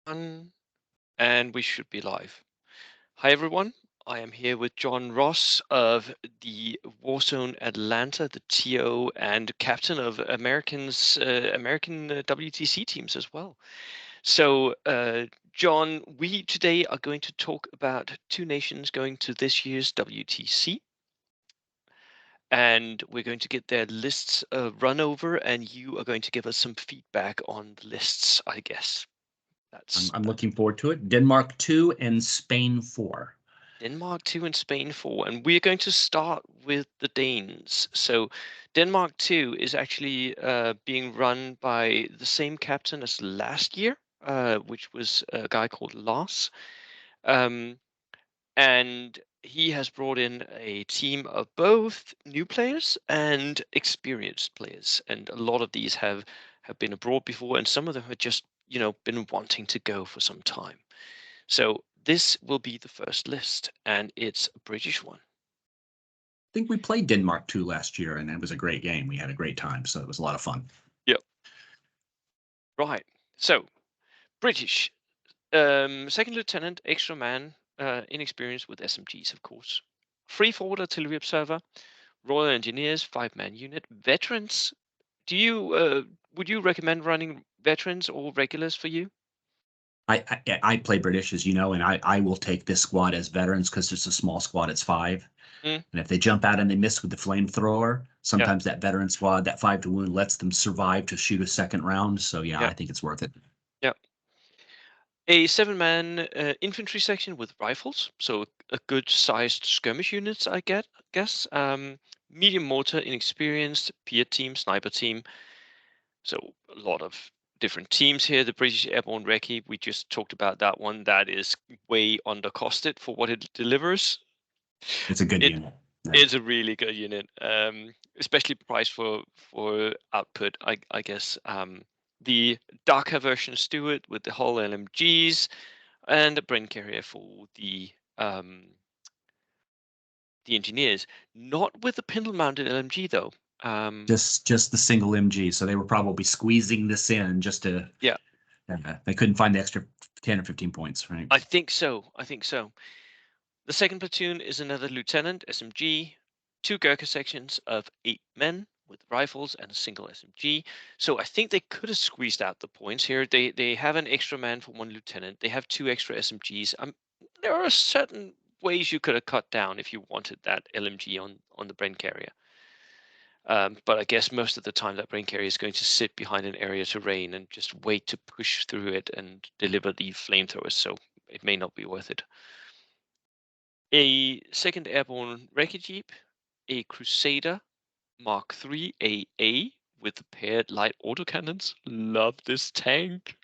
And we should be live. Hi, everyone. I am here with John Ross of the Warzone Atlanta, the TO and captain of American WTC teams as well. So, John, we today are going to talk about two nations going to this year's WTC, and we're going to get their lists run over, and you are going to give us some feedback on the lists, I guess. I'm, That's I'm looking forward to it. Denmark 2 and Spain 4. Denmark 2 and Spain 4. And we're going to start with the Danes. So Denmark 2 is actually being run by the same captain as last year, which was a guy called Lars. Um, and he has brought in a team of both new players and experienced players. And a lot of these have been abroad before, and some of them have just, been wanting to go for some time. So this will be the first list, and it's a British one. I think we played Denmark 2 last year, and it was a great game. We had a great time, so it was a lot of fun. Yep. Right. So British, second lieutenant, extra man, inexperienced with SMGs, of course. Free forward artillery observer, Royal Engineers, 5-man unit, veterans. Do you would you recommend running veterans or regulars for you? I play British, as you know, and I will take this squad as veterans because it's a small squad. It's five, Mm, and if they jump out and they miss with the flamethrower, yeah, sometimes that veteran squad, that 5 to wound, lets them survive to shoot a second round. So yeah, yeah, I think it's worth it. yeah. A 7-man infantry section with rifles, so a good sized skirmish units, guess. Medium mortar, inexperienced, peer team, sniper team. So a lot of different teams here. The British Airborne Recce, we just talked about that one. That is way undercosted for what it delivers. It's a good It unit. Yeah. is a really good unit, especially priced for output, I guess. The darker version Stuart with the Hull LMGs and a Bren carrier for the engineers, not with the pintle mounted LMG though. Um, Just the single MG. So they were probably squeezing this in just to. yeah, They couldn't find the extra 10 or 15 points, right? I think so. I think so. The second platoon is another lieutenant SMG, two Gurkha sections of 8 men with rifles and a single SMG. So I think they could have squeezed out the points here. They have an extra man for one lieutenant. They have two extra SMGs. There are certain ways you could have cut down if you wanted that LMG on the Bren carrier. But I guess most of the time that Brain carrier is going to sit behind an area terrain and just wait to push through it and deliver the flamethrowers, so it may not be worth it. A second airborne wreckage jeep, a Crusader Mark III AA with paired light autocannons. Love this tank.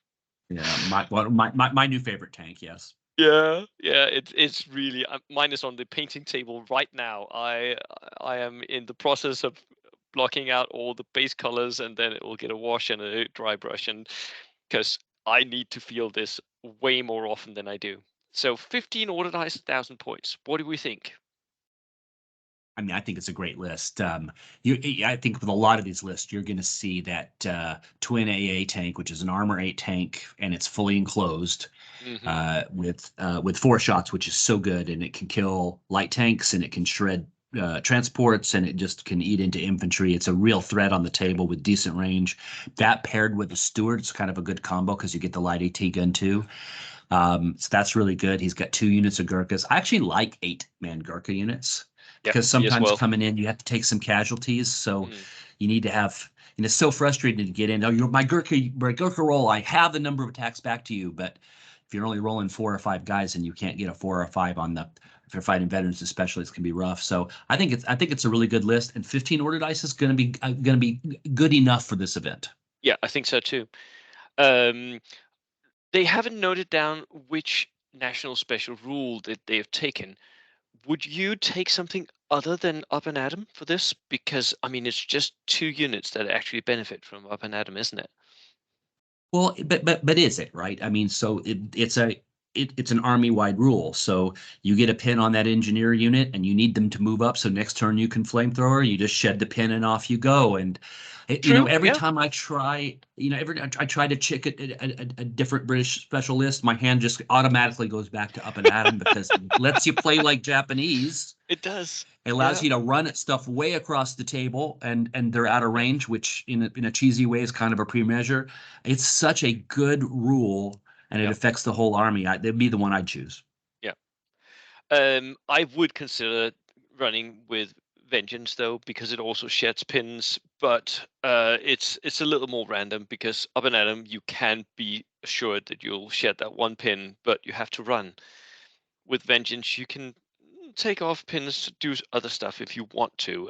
Yeah, my new favorite tank. Yes. Yeah, it's really mine is on the painting table right now. I am in the process of blocking out all the base colors, and then it will get a wash and a dry brush, and because I need to feel this way more often than I do. So 15 order dice, 1,000 points. What do we think? I mean, I think it's a great list. I think with a lot of these lists, you're going to see that twin AA tank, which is an armor 8 tank, and it's fully enclosed Hmm. with 4 shots, which is so good, and it can kill light tanks and it can shred transports and it just can eat into infantry. It's a real threat on the table with decent range. That paired with the Stewart, it's kind of a good combo because you get the light AT gun too. So that's really good. He's got 2 units of Gurkhas. I actually like 8-man Gurkha units Yeah, because me as sometimes well. coming in you have to take some casualties. So Mm. you need to have. And it's so frustrating to get in. Oh, you're my Gurkha roll. I have the number of attacks back to you, but if you're only rolling 4 or 5 guys and you can't get a 4 or 5 on the. If you're fighting veterans, especially, it's can be rough. So I think it's a really good list, and 15 order dice is going to be good enough for this event. Yeah, I think so too. Um, they haven't noted down which national special rule that they have taken. Would you take something other than Up and Atom for this? Because I mean, it's just two units that actually benefit from Up and Atom, isn't it? Well, but is it right? I mean, so it's a it's an army-wide rule. So you get a pin on that engineer unit and you need them to move up. So next turn you can flamethrower, you just shed the pin and off you go. And True. every Yeah. time I try, I try to check a different British special list, my hand just automatically goes back to Up and Atom because it lets you play like Japanese. It does. It allows Yeah. you to run at stuff way across the table, and they're out of Yeah. range, which in a cheesy way is kind of a pre-measure. It's such a good rule, and it Yeah. affects the whole army. That'd be the one I'd choose. Yeah. I would consider running with Vengeance though, because it also sheds pins, but it's a little more random because up and Atom you can be assured that you'll shed that one pin, but you have to run. With Vengeance, you can take off pins to do other stuff if you want to.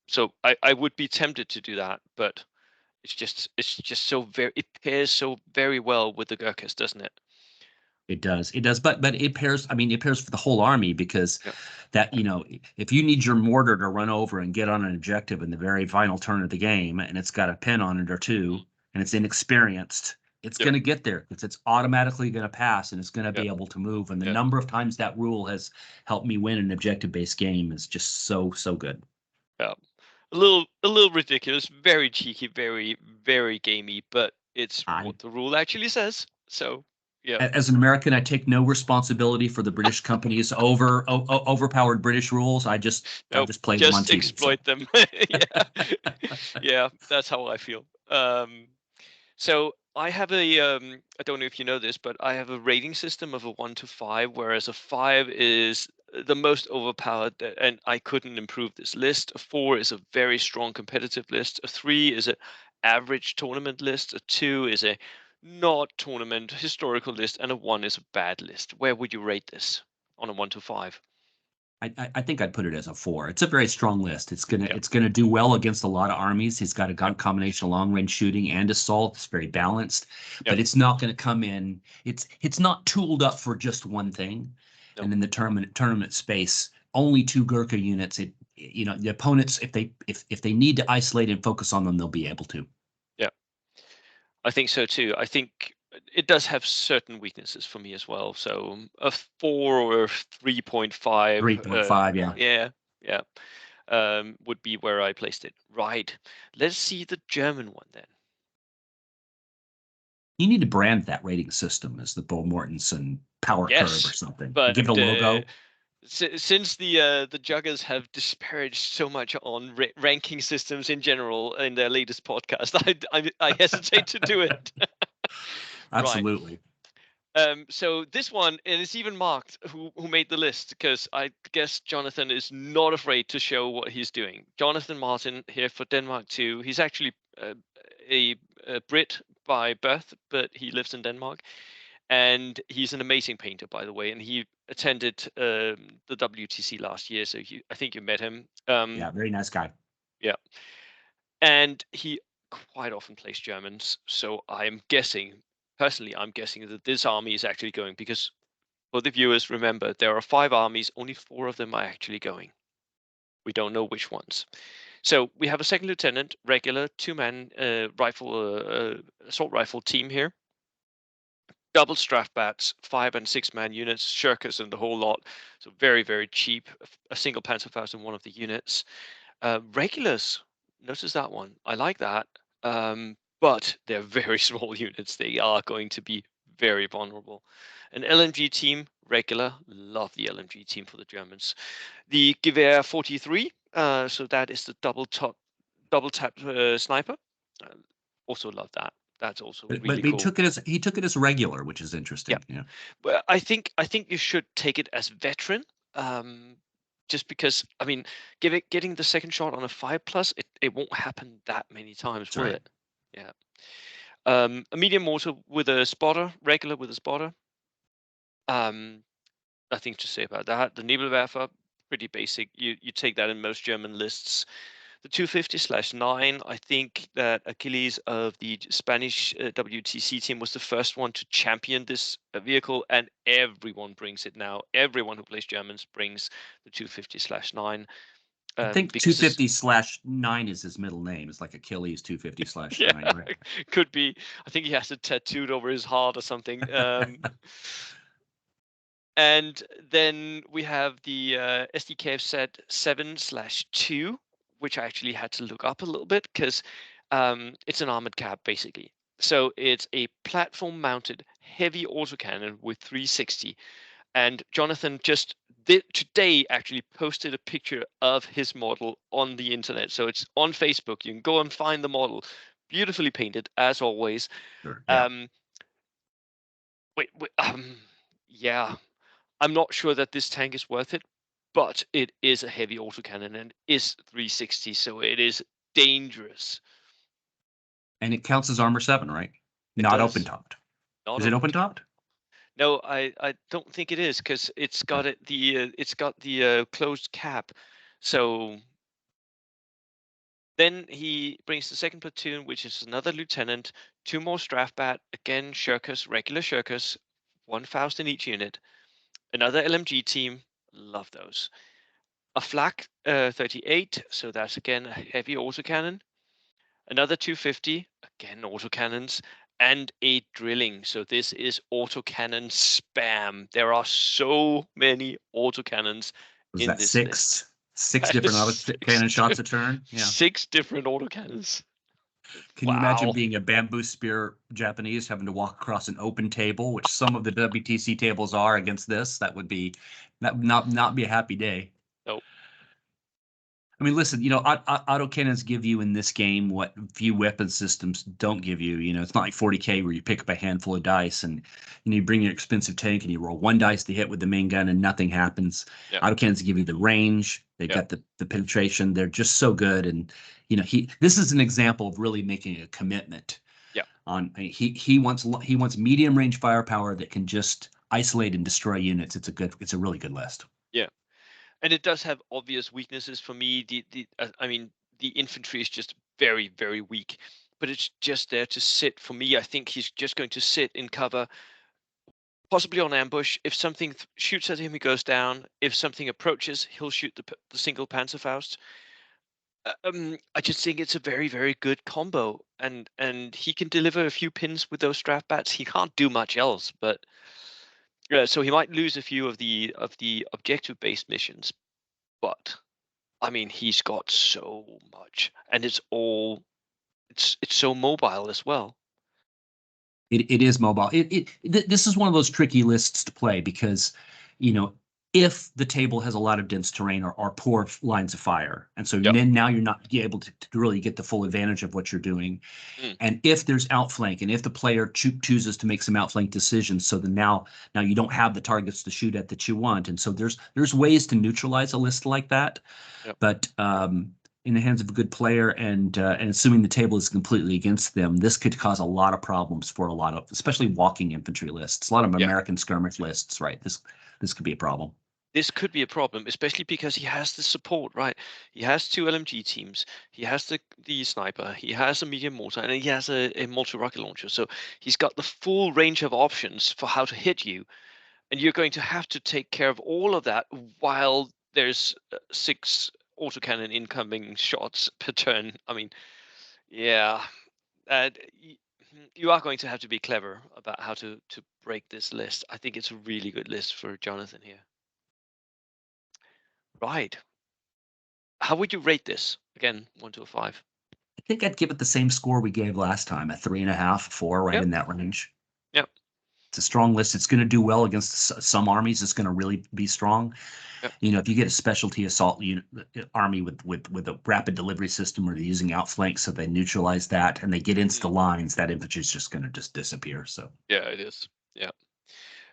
So I would be tempted to do that, but it's just so very it pairs so very well with the Gurkhas, doesn't it? It does, but it pairs. I mean, it pairs for the whole army because Yeah. that if you need your mortar to run over and get on an objective in the very final turn of the game, and it's got a pin on it or two, Mm. and it's inexperienced, it's Yep. going to get there. It's automatically going to pass, and it's going to be Yep. able to move. And the Yep. number of times that rule has helped me win an objective-based game is just so good. Yep. A little ridiculous, very cheeky, very very gamey, but it's I what the rule actually says. So yeah. As an American, I take no responsibility for the British company's overpowered British rules. I Nope, just play them on just TV. So exploit them. Yeah. Yeah, that's how I feel. So I have I don't know if you know this, but I have a rating system of a 1 to 5, whereas a 5 is the most overpowered, and I couldn't improve this list. A 4 is a very strong competitive list. A 3 is an average tournament list. A 2 is a not tournament historical list, and a 1 is a bad list. Where would you rate this on a 1 to 5? I think I'd put it as a 4. It's a very strong list. Yeah. It's gonna do well against a lot of armies. He's got a Yep. combination of long range shooting and assault. It's very balanced, Yep. but it's not going to come in. It's not tooled up for just one thing. No. And in the tournament space, only two Gurkha units. The opponents, if they need to isolate and focus on them, they'll be able to. Yeah. I think so too. I think it does have certain weaknesses for me as well. So a 4 or 3.5, 3.5, yeah. yeah, yeah, would be where I placed it. Right. Let's see the German one then. You need to brand that rating system as the Bo Mortensen power curve or Yes, something. but Give it a logo. since the Juggers have disparaged so much on ranking systems in general in their latest podcast, I hesitate to do it. Right. Absolutely. So this one, and it's even marked who made the list because I guess Jonathan is not afraid to show what he's doing. Jonathan Martin here for Denmark too. He's actually a, a Brit by birth, but he lives in Denmark, and he's an amazing painter, by the way. And he attended the WTC last year, so I think you met him. Yeah, very nice guy. Yeah, and he quite often plays Germans. So I'm guessing, personally, I'm guessing that this army is actually going because for the viewers, remember there are 5 armies, only 4 of them are actually going. We don't know which ones. So we have a second lieutenant, regular 2-man assault rifle team here. Double Strafbats, 5 and 6-man units, Shirkers and the whole lot. So very, very cheap. A single Panzerfaust in one of the units. Regulars, notice that one. I like that. But they're very small units. They are going to be very vulnerable. An LMG team, regular. Love the LMG team for the Germans. The Gewehr 43. So that is the double tap sniper. Uh, also love that. That's also But really cool. he took it as regular, which is Yeah. interesting. Yeah. Well, I think you should take it as veteran. Um, just because I mean, getting the second shot on a 5+, it won't happen that many times, That's will right. it? Yeah. A medium mortar with a spotter, regular with a spotter. Um, Nothing to say about that. The Nebelwerfer, pretty basic. You take that in most German lists. The 250/9, I think that Achilles of the Spanish WTC team was the first one to champion this vehicle, and everyone brings it now. Everyone who plays Germans brings the 250/9 I think because it's 250/9 is his middle name. It's like Achilles yeah, 250/9, right? could be. I think he has it tattooed over his heart or something. And then we have the SDKF set 7/2, which I actually had to look up a little bit because it's an armored cab basically. So it's a platform-mounted heavy autocannon with 360. And Jonathan just today actually posted a picture of his model on the internet. So it's on Facebook. You can go and find the model, beautifully painted as always. Sure. Yeah. Um, wait, yeah, I'm not sure that this tank is worth it, but it is a heavy autocannon and is 360, so it is dangerous. And it counts as armor 7, right? It Not open does topped. not Is it open open top. topped? No, I don't think it is because Okay. it's got the closed cap. So then he brings the second platoon, which is another lieutenant, two more Strafbat, again Shirkers, regular Shirkers, one Faust in each unit, another LMG team, love those. A flak 38, so that's again a heavy autocannon. Another 250, again autocannons, and a drilling. So this is autocannon spam. There are so many autocannons Was in that this list. six That is different six, cannon shots a turn? Yeah. six different autocannons. Can you imagine Wow. being a bamboo spear Japanese having to walk across an open table, which some of the WTC tables are against this? That would not be a happy day. Nope. I mean, listen, autocannons give you in this game what few weapon systems don't give you. It's not like 40K where you pick up a handful of dice and you bring your expensive tank and you roll one dice to hit with the main gun and nothing happens. Yeah. Autocannons give you the range. They've Yeah. got the penetration. They're just so good. And this is an example of really making a commitment Yeah. on. He wants medium range firepower that can just isolate and destroy units. It's a really good list. Yeah. And it does have obvious weaknesses for me. I mean, the infantry is just very, very weak, but it's just there to sit for me. I think he's just going to sit in cover, possibly on ambush. If something shoots at him, he goes down. If something approaches, he'll shoot the single Panzerfaust. I just think it's a very, very good combo, and he can deliver a few pins with those strap bats. He can't do much else, but so he might lose a few of the objective based missions. But I mean, he's got so much, and it's so mobile as well. It is mobile. This is one of those tricky lists to play because, you know, if the table has a lot of dense terrain or poor lines of fire, and so Yep. then now you're not able to really get the full advantage of what you're doing. Mm, And if there's outflank, and if the player chooses to make some outflank decisions, so then now you don't have the targets to shoot at that you want, and so there's ways to neutralize a list like that. yep. But in the hands of a good player, and assuming the table is completely against them, this could cause a lot of problems for a lot of, especially walking infantry lists, a lot of Yeah. American skirmish lists, right? This could be a problem. This could be a problem, especially because he has the support, right? He has two LMG teams. He has the sniper. He has a medium mortar, and he has a multi rocket launcher. So he's got the full range of options for how to hit you, and you're going to have to take care of all of that while there's six autocannon incoming shots per turn. I mean, yeah, you are going to have to be clever about how to break this list. I think it's a really good list for Jonathan here. Right. How would you rate this? Again, 1 to a 5. I think I'd give it the same score we gave last time, a 3.5, 4, right Yep. in that range. Yep. It's a strong list. It's going to do well against some armies. It's going to really be strong. Yep. If you get a specialty assault unit army with a rapid delivery system where they're using outflanks, so they neutralize that and they get into the Mm. lines, that infantry is just going to just disappear. So Yeah, it is. Yeah.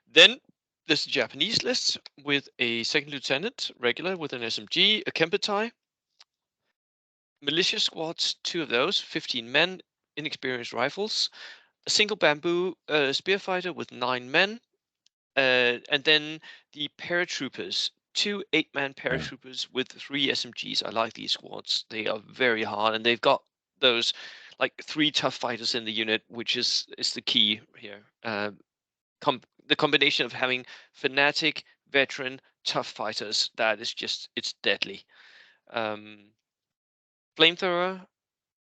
Then there's the Japanese list with a second lieutenant, regular with an SMG, a Kempetai, militia squads, two of those, 15 men, inexperienced rifles, a single bamboo spear fighter with 9 men, and then the paratroopers, two 8-man yeah. paratroopers with three SMGs. I like these squads. They are very hard, and they've got those like three tough fighters in the unit, which is the key here. The combination of having fanatic, veteran, tough fighters, that is just it's deadly. Um, Flamethrower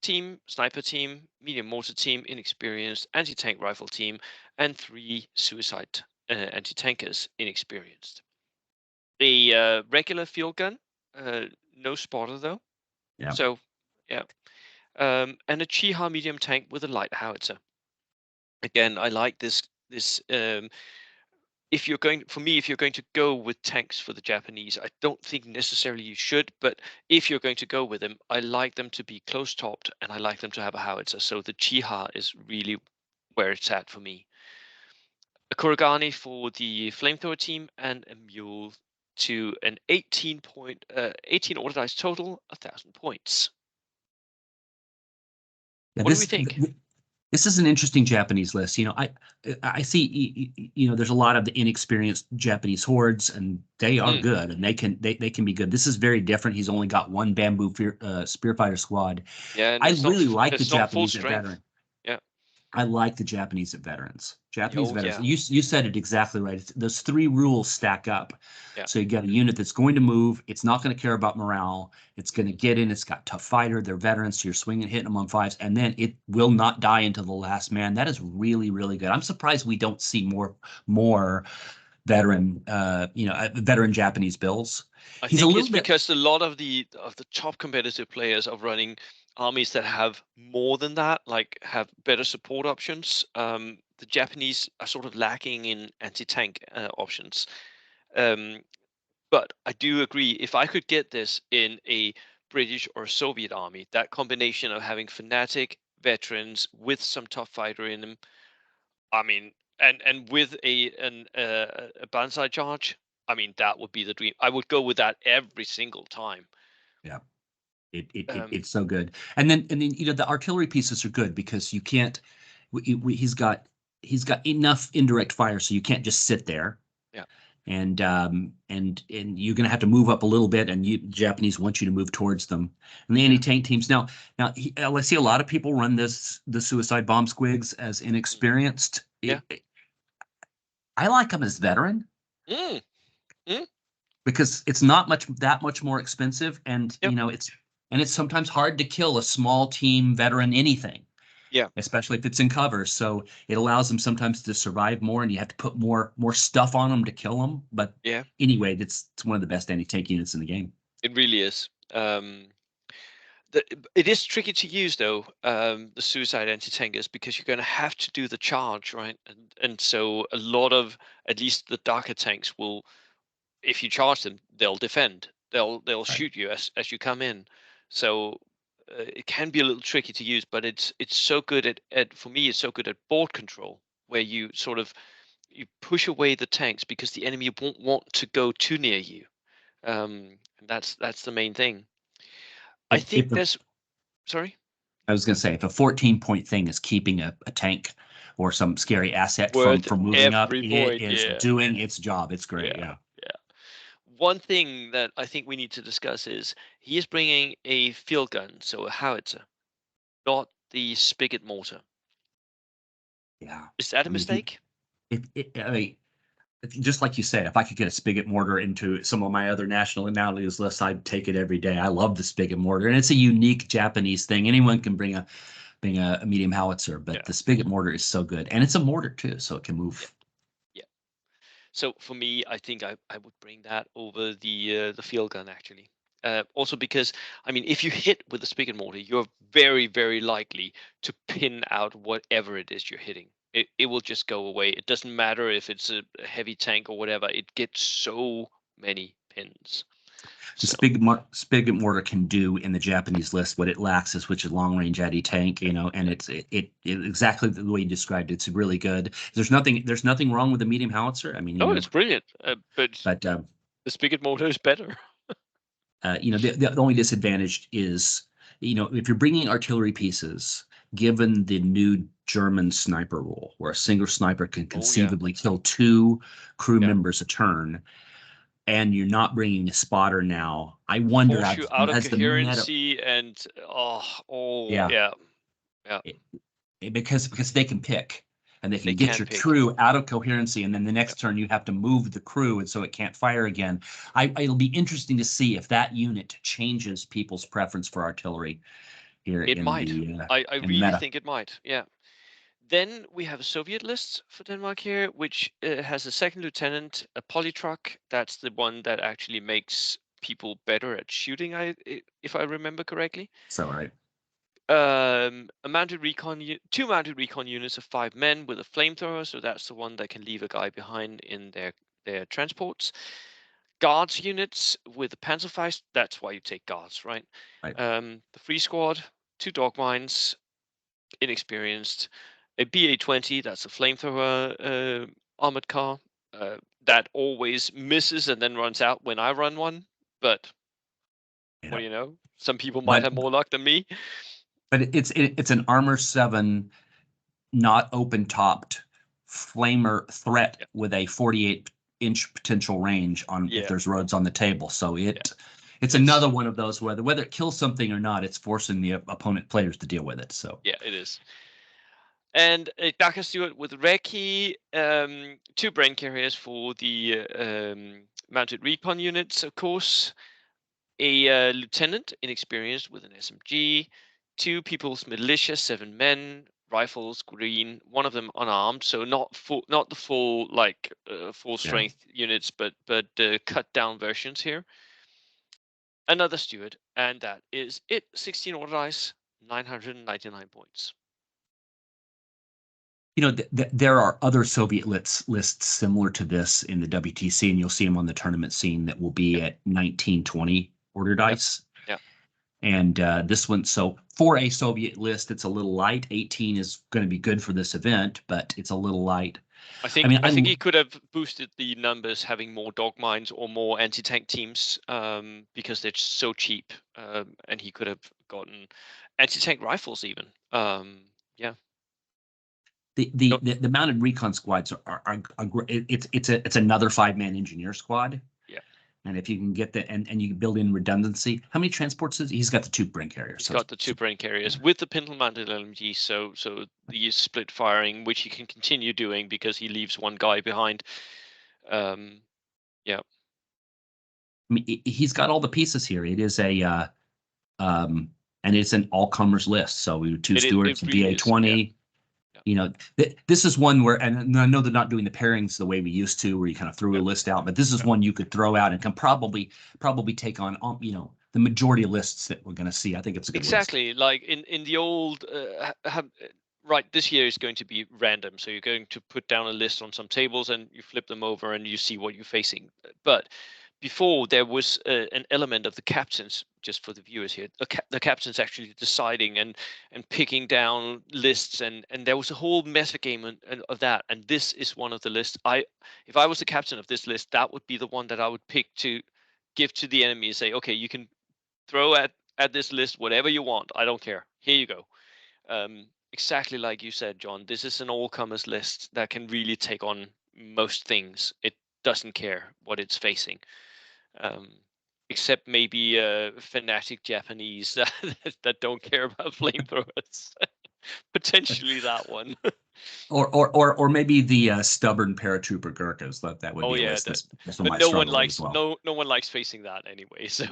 team, sniper team, medium mortar team, inexperienced anti-tank rifle team, and three suicide anti-tankers inexperienced. A regular field gun, no spotter though. Yeah. So yeah, and a Chiha medium tank with a light howitzer. Again, I like this. If you're going, for me, if you're going to go with tanks for the Japanese, I don't think necessarily you should, but if you're going to go with them, I like them to be close topped and I like them to have a howitzer. So the Chiha is really where it's at for me. A Kuragani for the flamethrower team, and a mule to an 18 order dice total, 1,000 points. Yeah, What do we think? this is an interesting Japanese list. I see, there's a lot of the inexperienced Japanese hordes, and they are Mm, good, and they can be good. This is very different. He's only got one bamboo spear fighter squad. yeah, and I really like the it's not full Japanese at strength. veteran. Yeah. I like the Japanese at veterans. Japanese Oh veterans. yeah. You said it exactly right. Those three rules stack up. Yeah. So you got a unit that's going to move. It's not going to care about morale. It's going to get in. It's got tough fighter. They're veterans. So you're swinging, hitting them on fives, and then it will not die until the last man. That is really, really good. I'm surprised we don't see more veteran, veteran Japanese bills. I He's a think it's little bit. because a lot of the top competitive players are running armies that have more than that, like have better support options. The Japanese are sort of lacking in anti-tank options. Um, but I do agree, if I could get this in a British or Soviet army, that combination of having fanatic veterans with some tough fighter in them, I mean, and with a banzai charge, I mean, that would be the dream. I would go with that every single time. Yeah. Um, It's so good. And then the artillery pieces are good because you can't. He's got enough indirect fire, so you can't just sit there. yeah, And you're going to have to move up a little bit, and Japanese want you to move towards them. And the yeah. anti-tank teams now I see a lot of people run the suicide bomb squigs as Mm, inexperienced. yeah. I like them as veteran Mm, mm, because it's not much more expensive, and yep. it's sometimes hard to kill a small team veteran anything, Yeah, especially if it's in cover. So it allows them sometimes to survive more, and you have to put more stuff on them to kill them. But yeah. anyway, it's one of the best anti-tank units in the game. It really is. The, it is tricky to use though, the suicide anti-tankers, because you're going to have to do the charge, right? And so a lot of, at least the darker tanks will, if you charge them, they'll defend. They'll Right. shoot you as you come in. So it can be a little tricky to use, but it's so good at for me it's so good at board control, where you sort of you push away the tanks because the enemy won't want to go too near you. And that's the main thing. I If think the there's sorry, I was going to say, if a 14-point thing is keeping a tank or some scary asset from worth from moving up, every it point. is Yeah, doing its job. It's great. yeah, Yeah. yeah. One thing that I think we need to discuss is he is bringing a field gun, so a howitzer, not the spigot mortar. Yeah. Is that a I mean, if you, mistake? I mean, just like you said, if I could get a spigot mortar into some of my other nationalities lists, I'd take it every day. I love the spigot mortar, and it's a unique Japanese thing. Anyone can bring a medium howitzer, but Yeah, the spigot mortar is so good, and it's a mortar too, so it can yeah, move. yeah. So for me, I think I would bring that over the field gun actually. Also because I mean, if you hit with the spigot mortar, you're very likely to pin out whatever it is you're hitting. It will just go away. It doesn't matter if it's a heavy tank or whatever. It gets so many pins. The So spigot mortar can do in the Japanese list what it lacks is which is long range anti tank, and it exactly the way you described it. It's really good. There's nothing wrong with the medium howitzer. I mean, oh, it's brilliant. But but the spigot motor is better. the only disadvantage is, if you're bringing artillery pieces, given the new German sniper rule, where a single sniper can Oh yeah, conceivably kill two crew yeah. members a turn, and you're not bringing a spotter now, I wonder Force you out of as the meta, coherency and yeah, yeah, yeah. it, because they can pick. And they They can get can your pick. crew out of coherency, and then the Yeah. next turn you have to move the crew, and so it can't fire again. It'll be interesting to see if that unit changes people's preference for artillery here It might. I in the really meta. think it might. Yeah. Then we have a Soviet list for Denmark here, which has a second lieutenant, a polytruck. That's the one that actually makes people better at shooting, if I remember correctly. So, right. A mounted recon, two mounted recon units of 5 men with a flamethrower. So that's the one that can leave a guy behind in their transports. Guards units with a Panzerfaust. That's why you take guards, right? Right. The free squad, two dog mines, inexperienced. A BA-20, that's a flamethrower armored car that always misses and then runs out when I run one. But what Yeah. do you know? Some people might But have more luck than me. it's an armor 7, not open topped flamer threat Yeah, with a 48-inch potential range on if yeah, there's roads on the table. So yeah. it's It's another one of those whether it kills something or not, it's forcing the opponent players to deal with it. So yeah, it is. And Daka Stewart with Reki, two brain carriers for the mounted recon units, of course. A lieutenant, inexperienced, with an SMG. Two people's militia, 7 men, rifles, green. One of them unarmed, so not the full like full yeah. strength units, but cut down versions here. Another steward, and that is it. 16 order dice, 999 points. There are other Soviet lists similar to this in the WTC, and you'll see them on the tournament scene that will be Yep, at 1920 order yep, dice. yep. And this one, so for a Soviet list, it's a little light. 18 is going to be good for this event, but it's a little light. I I think mean, I think he could have boosted the numbers having more dog mines or more anti-tank teams because they're so cheap, and he could have gotten anti-tank rifles even. Yeah, no, the mounted recon squads it's another 5-man engineer squad. yeah, And if you can get that and you build in redundancy, how many transports is he's got the two brain carriers? he's So, got the two brain yeah. carriers with the pintle-mounted LMG, so the split firing, which he can continue doing because he leaves one guy behind. Yeah, I mean, he's got all the pieces here. It is and it's an all comers list. So we two it stewards, really BA is. Yeah, 20. yeah, This is one where, and I know they're not doing the pairings the way we used to, where you kind of threw a yeah, list out, but this is yeah. one you could throw out and can probably take on, the majority of lists that we're going to see. I think it's a good list. Exactly. Like in the old, right, this year is going to be random. So you're going to put down a list on some tables and you flip them over and you see what you're facing. But before there was an element of the captains, just for the viewers here, the captains actually deciding and picking down lists, and there was a whole meta game of that. And this is one of the lists. If I was the captain of this list, that would be the one that I would pick to give to the enemy and say, okay, you can throw at this list whatever you want. I don't care. Here you go. Exactly like you said, John. This is an all-comers list that can really take on most things. It doesn't care what it's facing, um, except maybe fanatic Japanese that don't care about flamethrowers. Potentially that one. Or maybe the stubborn paratrooper Gurkhas. That would Oh be a yeah, list this one but might struggle with as well. no one likes facing that anyway. So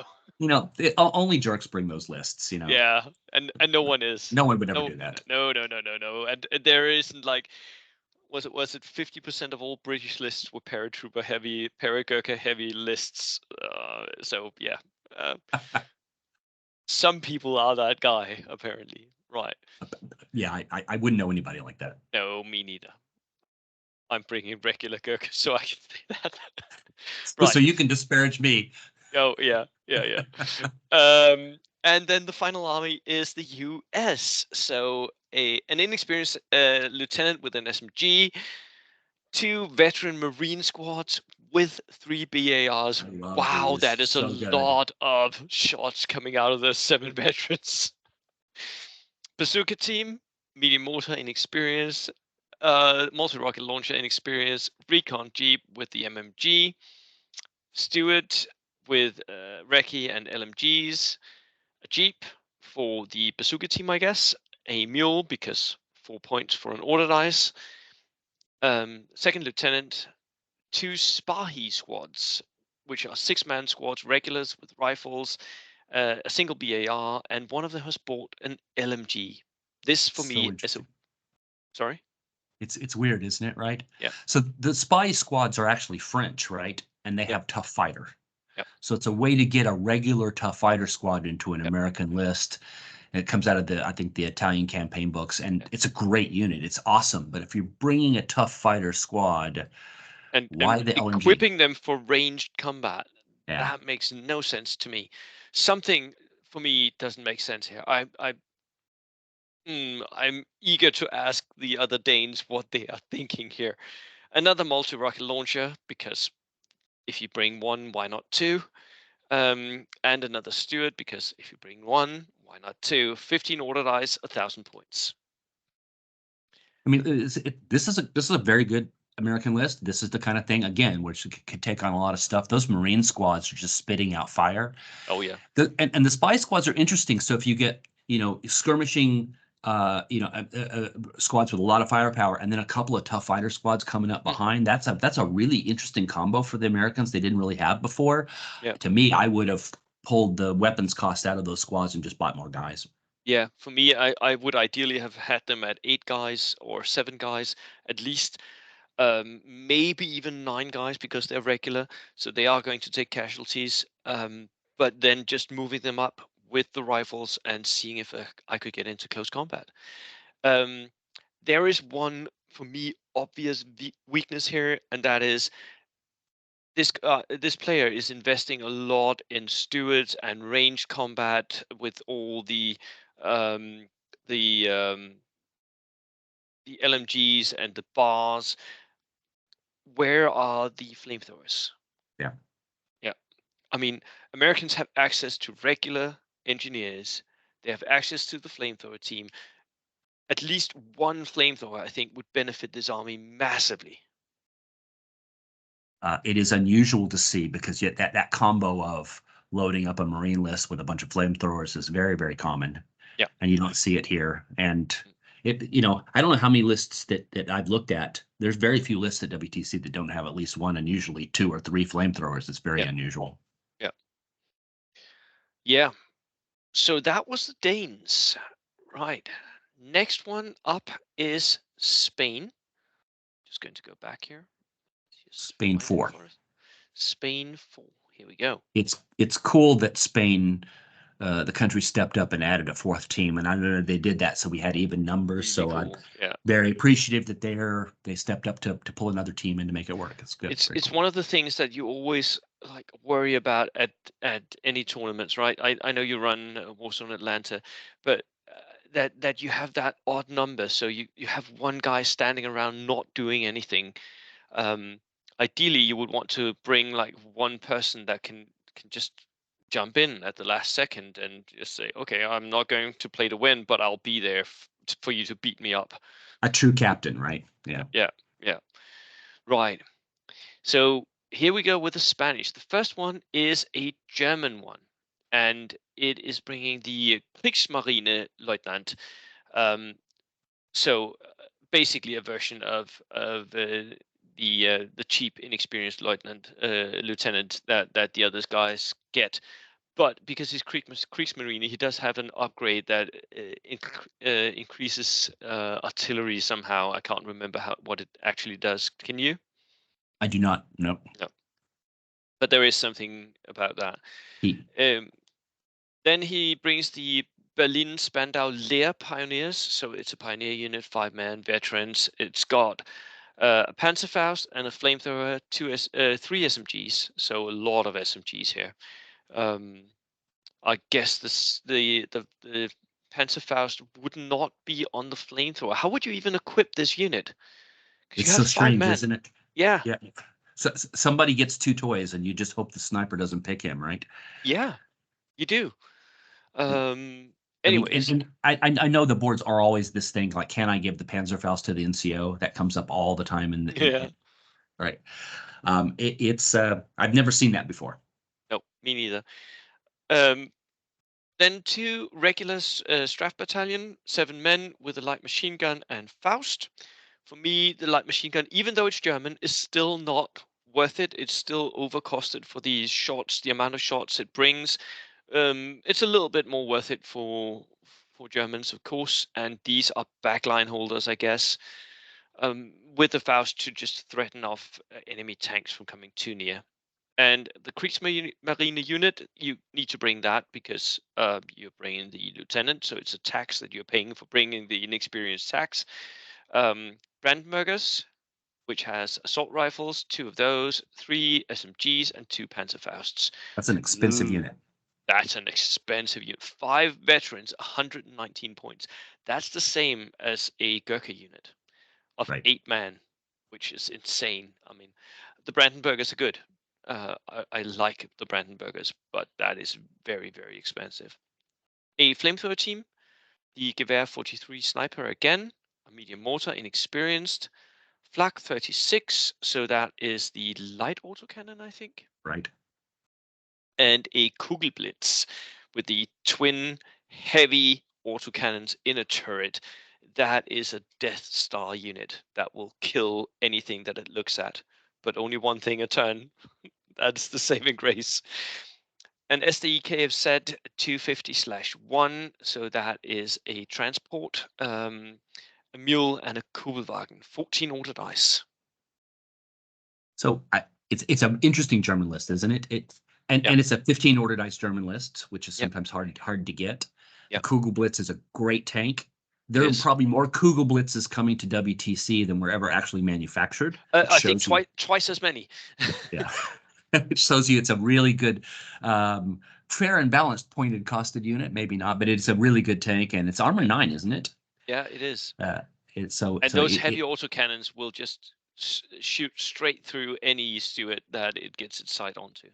Only jerks bring those lists. yeah, and no one is. No one would ever No, do that. no. And there isn't like was it 50% of all British lists were paratrooper heavy, paragurkha heavy lists. So yeah, uh, some people are that guy apparently. Right? Yeah, I wouldn't know anybody like that. No, me neither. I'm bringing regular gurkha, so I can say that. So Right. you can disparage me. Oh yeah. And then the final army is the U.S. So an inexperienced lieutenant with an SMG, two veteran Marine squads with 3 BARs. I love Wow, these. that is a So good. lot of shots coming out of those 7 veterans. Bazooka team, medium mortar inexperienced, multi-rocket launcher inexperienced, recon jeep with the MMG, Stewart with recce and LMGs, a jeep for the bazooka team, I guess, a mule because 4 points for an order dice, second lieutenant, two Spahi squads, which are 6-man squads, regulars with rifles, a single BAR, and one of them has bought an LMG. This for So me is a interesting. sorry. It's weird, isn't it? Right. Yeah, So the spy squads are actually French, right? And they yeah, have tough fighter. yeah, So it's a way to get a regular tough fighter squad into an yeah, American list. And it comes out of I think the Italian campaign books, yeah. and it's a great unit. It's awesome. But if you're bringing a tough fighter squad, why And the LMG? equipping them for ranged combat, Yeah. that makes no sense to me. Something for me doesn't make sense here. I'm eager to ask the other Danes what they are thinking here. Another multi-rocket launcher, because if you bring one, why not two? And another steward, because if you bring one, why not two? 15 order dice, 1,000 points. I mean, this is a very good American list. This is the kind of thing again which could take on a lot of stuff. Those Marine squads are just spitting out fire. Oh yeah. And the spy squads are interesting. So if you get skirmishing squads with a lot of firepower, and then a couple of tough fighter squads coming up Mm, behind, that's a really interesting combo for the Americans they didn't really have before. yeah. To me, I would have pulled the weapons cost out of those squads and just bought more guys. Yeah, for me, I would ideally have had them at 8 guys or 7 guys at least, maybe even 9 guys because they're regular, so they are going to take casualties. But then just moving them up with the rifles and seeing if I could get into close combat. Um, there is one for me obvious weakness here, and that is this player is investing a lot in stewards and ranged combat with all um, the um, the LMGs and the bars. Where are the flamethrowers? Yeah. Yeah, I mean, Americans have access to regular engineers. They have access to the flamethrower team. At least one flamethrower, I think, would benefit this army massively. It is unusual to see because yet that combo of loading up a Marine list with a bunch of flamethrowers is very, very common, Yeah. and you don't see it here. And I don't know how many lists that I've looked at. There's very few lists at WTC that don't have at least one, and usually two or three flamethrowers. It's very Yeah. unusual. Yeah. Yeah. So that was the Danes. Right. Next one up is Spain. Just going to go back here. Just Spain find it 4. for us. Spain 4. Here we go. It's cool that Spain, the country stepped up and added a fourth team, and I know they did that so we had even numbers. Really So I'm cool. Yeah. very appreciative that they stepped up to pull another team in to make it work. It's good, very It's cool. one of the things that you always like worry about at any tournaments, right? I know you run Warsaw Atlanta, but that you have that odd number, so you have one guy standing around not doing anything. Um, Ideally, you would want to bring like one person that can just jump in at the last second and just say, "Okay, I'm not going to play to win, but I'll be there for you to beat me up." A true captain, right? Yeah, Yeah. yeah, yeah. Right. So here we go with the Spanish. The first one is a German one, and it is bringing the Kriegsmarine Leutnant. Um, basically a version of the cheap, inexperienced lieutenant that the other guys get. But because he's Kriegsmarine, he does have an upgrade that increases artillery somehow. I can't remember what it actually does. Can you? I do not know. No, but there is something about that. He Um, then he brings the Berlin Spandau Lehr Pioneers. So it's a pioneer unit, 5-man veterans. It's got a Panzerfaust and a flamethrower, 3 SMGs. So a lot of SMGs here. Um, I guess the Panzerfaust would not be on the flamethrower. How would you even equip this unit? Because It's you have so five strange, men. isn't it? Yeah, Yeah. So somebody gets two toys, and you just hope the sniper doesn't pick him, right? yeah, you do. Um, I mean, and, Anyways, and I know the boards are always this thing like, can I give the Panzerfaust to the NCO? That comes up all the time, yeah. right. It's I've never seen that before. No, me neither. Um, Then two regular Strafe Battalion, 7 men with a light machine gun and Faust. For me, the light machine gun, even though it's German, is still not worth it. It's still overcosted for these shots, the amount of shots it brings. It's a little bit more worth it for Germans, of course, and these are backline holders, I guess. with the Faust to just threaten off enemy tanks from coming too near. And the Kriegsmarine unit, you need to bring that because you're bringing the lieutenant, so it's a tax that you're paying for bringing the inexperienced tax. Brandenburgers, which has assault rifles, 2 of those, 3 SMGs, and 2 Panzerfausts. That's an expensive unit. That's an expensive unit. 5 veterans, 119 points. That's the same as a Gurkha unit of Right. 8 men, which is insane. I mean, the Brandenburgers are good. I like the Brandenburgers, but that is very, very expensive. A flamethrower team, the Gewehr 43 sniper again, a medium mortar, inexperienced. Flak 36, so that is the light autocannon, I think. Right. And a Kugelblitz with the twin heavy autocannons in a turret. That is a Death Star unit that will kill anything that it looks at, but only one thing a turn. That's the saving grace. And as the EK have said, 250/1, so that is a transport, a mule, and a Kugelwagen. 14 order dice. So it's an interesting German list, isn't it? Yeah, And it's a 15 order dice German list, which is yeah, sometimes hard to get. The yeah. Kugelblitz is a great tank. It There are is. probably more Kugelblitzes coming to WTC than were ever actually manufactured, which I think shows you, twice as many. yeah, which shows you it's a really good, fair and balanced pointed costed unit. Maybe not, but it's a really good tank, and it's armor 9, isn't it? Yeah, it is. Uh, it's so And so those heavy autocannons will just shoot straight through any Stuart that it gets its sight onto.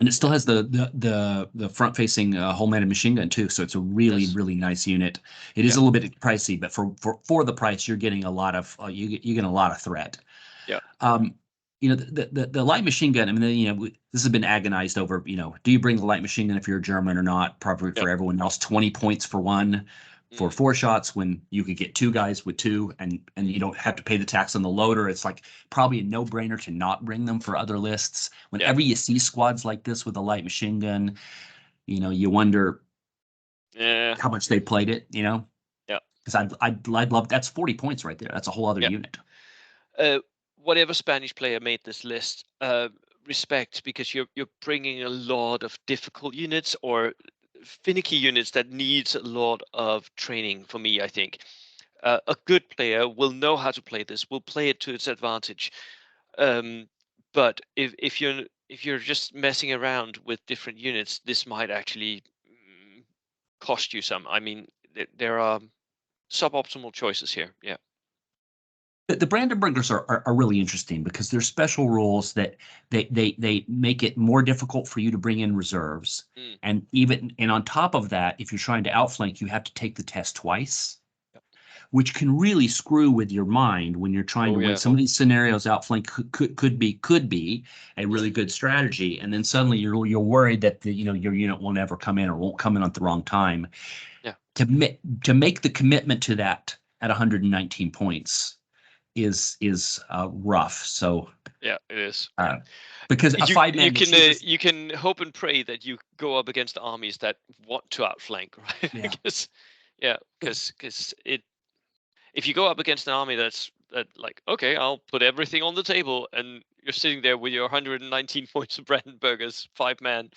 And it still has the front facing whole-mounted machine gun too, so it's a really Yes. really nice unit. It is Yeah. a little bit pricey, but for the price, you're getting a lot of you get a lot of threat. Yeah. Um, the light machine gun. I mean, this has been agonized over. Do you bring the light machine gun if you're a German or not? Probably Yeah. for everyone else, 20 points for one. For Mm, 4 shots, when you could get 2 guys with 2, and you don't have to pay the tax on the loader, it's like probably a no-brainer to not bring them for other lists. yeah. Whenever you see squads like this with a light machine gun, you wonder Yeah. how much they played it. Yeah. Because I'd love, that's 40 points right there. That's a whole other Yeah. unit. Uh, Whatever Spanish player made this list, respect, because you're bringing a lot of difficult units or finicky units that needs a lot of training. For me, I think a good player will know how to play this, will play it to its advantage. But if you're just messing around with different units, this might actually cost you some. I mean, there are suboptimal choices here. Yeah. The Brandenburgers are really interesting because there's special rules that they make it more difficult for you to bring in reserves. Mm, And on top of that, if you're trying to outflank, you have to take the test twice, yep. which can really screw with your mind when you're trying to Oh win. yeah. Some of these scenarios, outflank could be a really good strategy, and then suddenly you're worried that your unit will never come in or won't come in at the wrong time. Yeah. To make the commitment to that at 119 points is rough. So Yeah. It is. uh, because a You 5-man machine is, you can hope and pray that you go up against armies that want to outflank, right? yeah. Because yeah, because it if you go up against an army that like, okay, I'll put everything on the table, and you're sitting there with your 119 points of Brandenburgers, 5 man.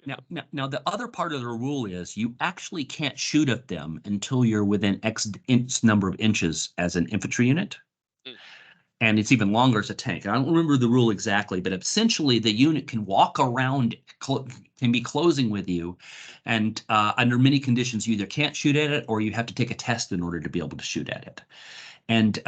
Now, the other part of the rule is you actually can't shoot at them until you're within X number of inches as an infantry unit. Mm, And it's even longer as a tank. I don't remember the rule exactly, but essentially the unit can walk around, can be closing with you, and under many conditions you either can't shoot at it or you have to take a test in order to be able to shoot at it. And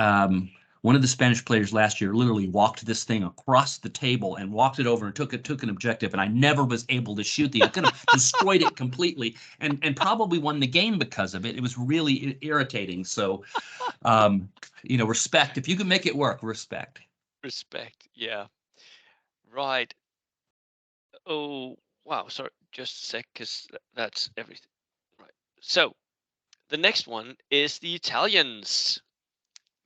one of the Spanish players last year literally walked this thing across the table and walked it over and took an objective, and I never was able to shoot the. I could have destroyed it completely, and probably won the game because of it. It was really irritating. So, respect. If you can make it work, respect. respect. Yeah. Right. Oh wow. Sorry. Just a sec, because that's everything. Right. So the next one is the Italians.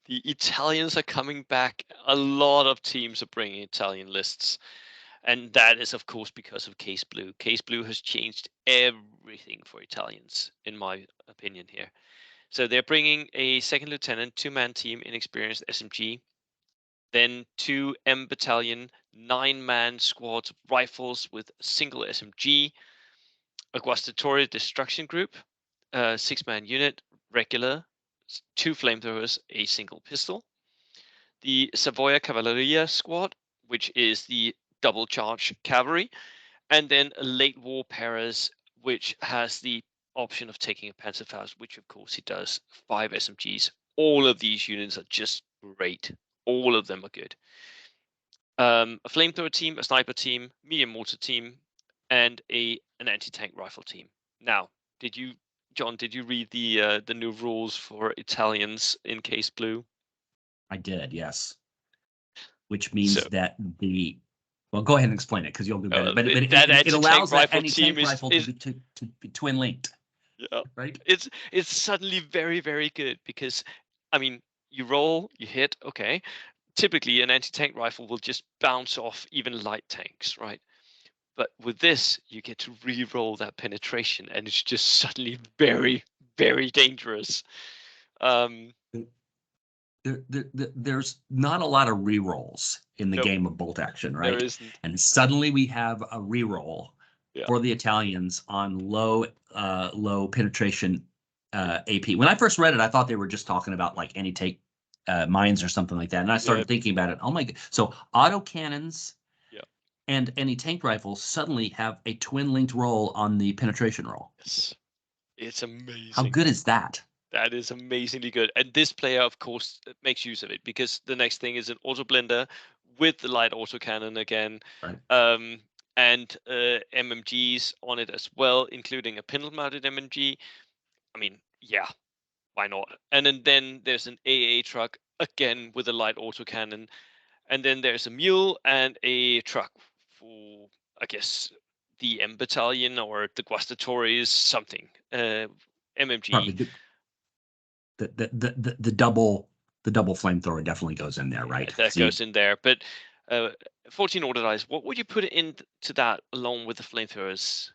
The Italians are coming back. A lot of teams are bringing Italian lists. And that is, of course, because of Case Blue. Case Blue has changed everything for Italians, in my opinion here. So they're bringing a second lieutenant, 2-man team, inexperienced SMG, then 2 M battalion, 9-man squads of rifles with single SMG, a Guastatoria destruction group, 6-man unit, regular, 2 flamethrowers, a single pistol, the Savoia Cavalleria squad, which is the double charge cavalry, and then a late war Paras, which has the option of taking a Panzerfaust, which of course he does, 5 SMGs. All of these units are just great. All of them are good. A flamethrower team, a sniper team, medium mortar team, and an anti-tank rifle team. Now, John, did you read the new rules for Italians in Case Blue? I did, yes. Which So means that well, go ahead and explain it because you'll do better. But that it anti-tank allows that rifle team anti-tank rifle is to be twin linked, yeah, right? it's suddenly very, very good because I mean you roll, you hit, okay. Typically an anti-tank rifle will just bounce off even light tanks, right? But with this, you get to re-roll that penetration, and it's just suddenly very, very dangerous. Um, There's not a lot of re-rolls in the nope, game of bolt action, there right? isn't. And suddenly we have a re-roll Yeah, for the Italians on low penetration yeah, AP. When I first read it, I thought they were just talking about like anti-tank mines or something like that. And I yeah, started thinking about it. Oh my God. So auto cannons yeah. and anti-tank rifles suddenly have a twin linked roll on the penetration roll. Yes, it's How amazing. good is that? That is amazingly good. And this player, of course, makes use of it because the next thing is an auto blender with the light autocannon again, Right. um, and MMGs on it as well, including a pintle mounted MMG. I mean, yeah, why not? And then there's an AA truck again with a light autocannon, and then there's a mule and a truck for, I guess, the M battalion or the Guastatories, something. Probably MMG. the double flamethrower definitely goes in there, Yeah, right? that See, goes in there. But uh, 14 order dice. What would you put into that along with the flamethrowers?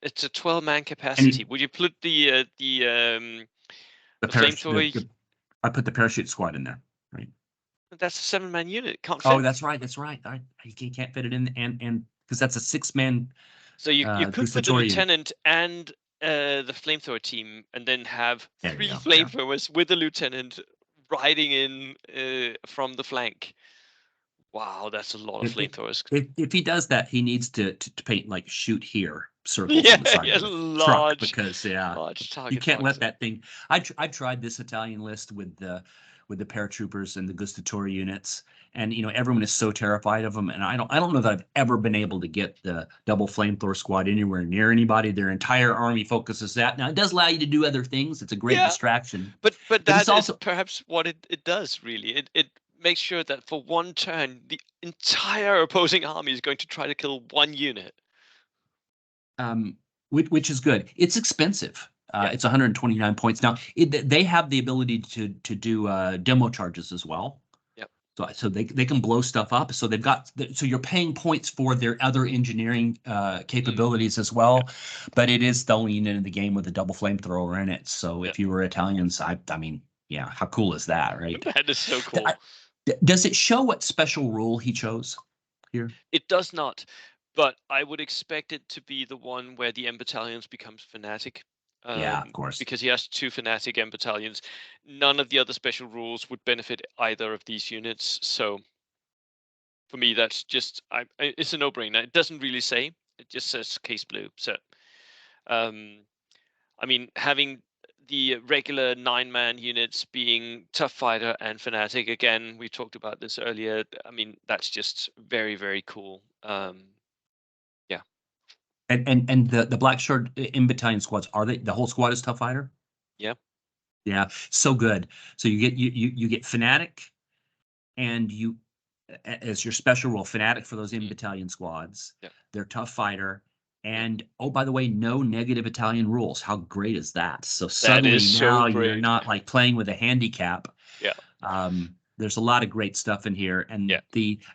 It's a 12-man capacity. any Would you put the the parachute flamethrower? I put the parachute squad in there, right? That's a 7-man unit. Can't Oh, fit. that's right. That's right. You can't fit it in, and because that's a 6-man So you could put the Gustatorian unit. lieutenant and the flamethrower team, and then have There you 3 go. Yeah. flamethrowers with the lieutenant riding in from the flank. Wow, that's a lot of If, if flamethrowers. if he does that, he needs to paint like shoot here circles Yeah, on the side yeah, of the truck large, because yeah, large you target can't let marks. that thing. I tried this Italian list with the paratroopers and the Gustatori units, and everyone is so terrified of them, and I don't know that I've ever been able to get the double flamethrower squad anywhere near anybody. Their entire army focuses that. Now it does allow you to do other things. It's a great Yeah, distraction, but but it's that is also perhaps what it does really. It makes sure that for one turn, the entire opposing army is going to try to kill one unit. um, which is good. It's expensive. Yeah, It's 129 points. Now they have the ability to do demo charges as well. yeah, So they can blow stuff up. So they've got so you're paying points for their other engineering mm, capabilities as yeah, well, but it is the only unit in the game with a double flamethrower in it. So yeah. if you were Italians, I mean, yeah, how cool is that, right? That is so Th- cool. I- Does it show what special rule he chose here? It does not, but I would expect it to be the one where the M battalions becomes fanatic. Yeah, of course. Because he has 2 fanatic M battalions. None of the other special rules would benefit either of these units. So for me, that's just it's a no-brainer. It doesn't really say. It just says case blue. So um, I mean, having the regular 9-man units being tough fighter and fanatic again, we talked about this earlier. I mean, that's just very, very cool. Yeah, And the black shirt in battalion squads, are they the whole squad is tough fighter? yeah, Yeah, so good. So you get fanatic and you as your special role, fanatic for those in mm, battalion squads. yeah, They're tough fighter. yeah. And oh, by the way, no negative Italian rules. How great is that? So That is suddenly so now you're great. not like playing with a handicap. Yeah, there's a lot of great stuff in here, Yeah.